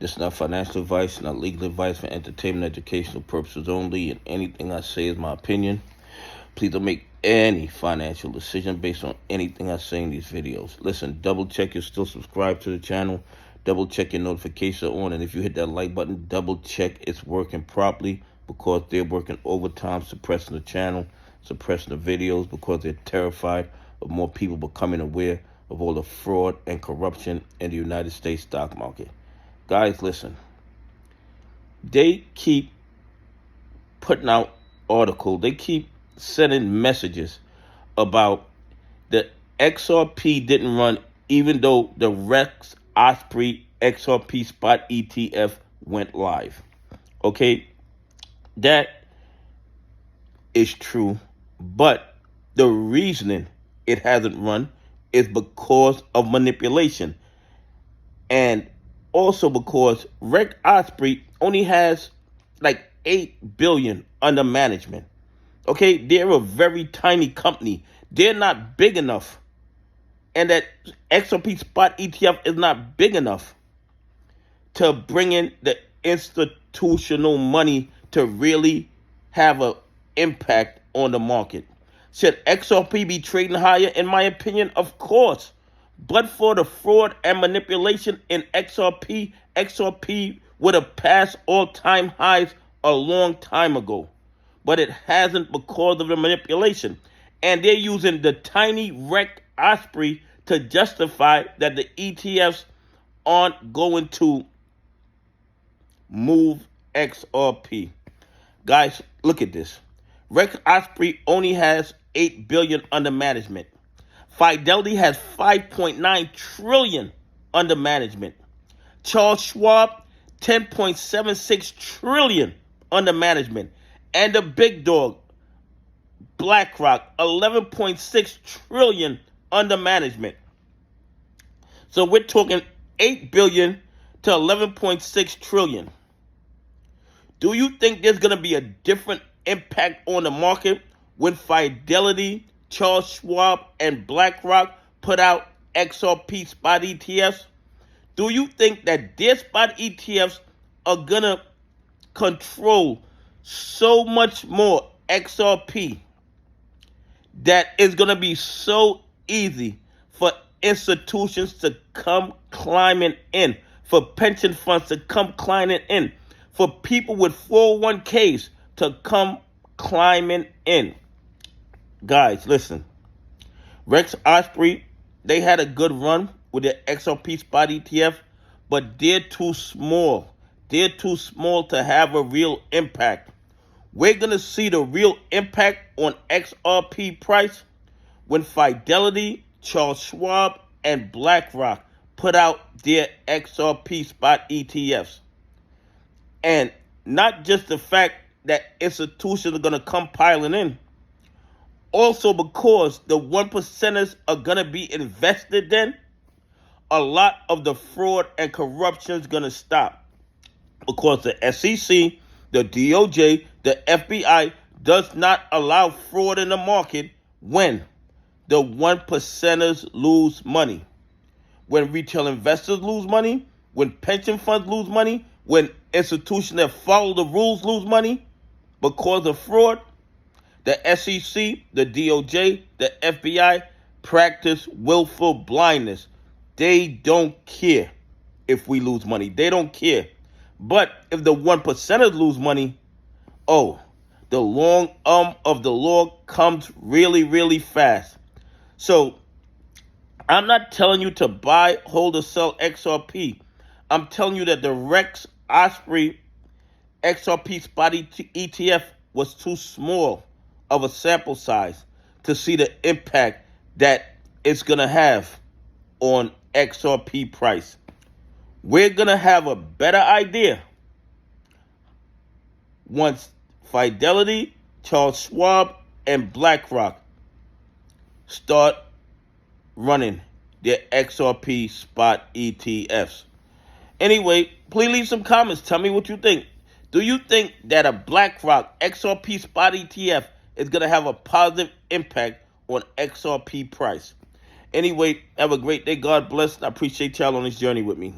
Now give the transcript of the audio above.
This is not financial advice, not legal advice, for entertainment, educational purposes only, and anything I say is my opinion. Please don't make any financial decision based on anything I say in these videos. Listen, double check you're still subscribed to the channel. Double check your notifications are on, and if you hit that like button, double check it's working properly, because they're working overtime suppressing the channel, suppressing the videos, because they're terrified of more people becoming aware of all the fraud and corruption in the United States stock market. Guys, listen. They keep putting out articles. They keep sending messages about the XRP didn't run, even though the Rex Osprey XRP spot ETF went live. Okay, that is true, but the reasoning it hasn't run is because of manipulation, and also because Rex Osprey only has like 8 billion under management. Okay, they're a very tiny company. They're not big enough. And that XRP spot ETF is not big enough to bring in the institutional money to really have an impact on the market. Should XRP be trading higher? In my opinion, of course. But for the fraud and manipulation in XRP would have passed all-time highs a long time ago. But it hasn't because of the manipulation. And they're using the tiny Rex Osprey to justify that the ETFs aren't going to move XRP. Guys, look at this. Rex Osprey only has 8 billion under management. Fidelity has 5.9 trillion under management. Charles Schwab, 10.76 trillion under management. And the big dog, BlackRock, 11.6 trillion under management. So we're talking 8 billion to 11.6 trillion. Do you think there's going to be a different impact on the market when Fidelity, Charles Schwab, and BlackRock put out XRP spot ETFs? Do you think that their spot ETFs are going to control so much more XRP that it's going to be so easy for institutions to come climbing in, for pension funds to come climbing in, for people with 401ks to come climbing in? Guys, listen. Rex Osprey, they had a good run with the XRP spot ETF, but they're too small. They're too small to have a real impact. We're going to see the real impact on XRP price when Fidelity, Charles Schwab, and BlackRock put out their XRP spot ETFs. And not just the fact that institutions are going to come piling in, also because the 1%ers are going to be invested then, a lot of the fraud and corruption is going to stop. Because the SEC, the DOJ, the FBI does not allow fraud in the market when the 1%ers lose money. When retail investors lose money, when pension funds lose money, when institutions that follow the rules lose money because of fraud, the SEC, the DOJ, the FBI practice willful blindness. They don't care if we lose money. They don't care. But if the 1%ers lose money, oh, the long arm of the law comes really, really fast. So I'm not telling you to buy, hold, or sell XRP. I'm telling you that the Rex Osprey XRP spot ETF was too small of a sample size to see the impact that it's going to have on XRP price. We're going to have a better idea once Fidelity, Charles Schwab, and BlackRock start running their XRP spot ETFs. Anyway, please leave some comments. Tell me what you think. Do you think that a BlackRock XRP spot ETF is going to have a positive impact on XRP price? Anyway, have a great day. God bless. I appreciate y'all on this journey with me.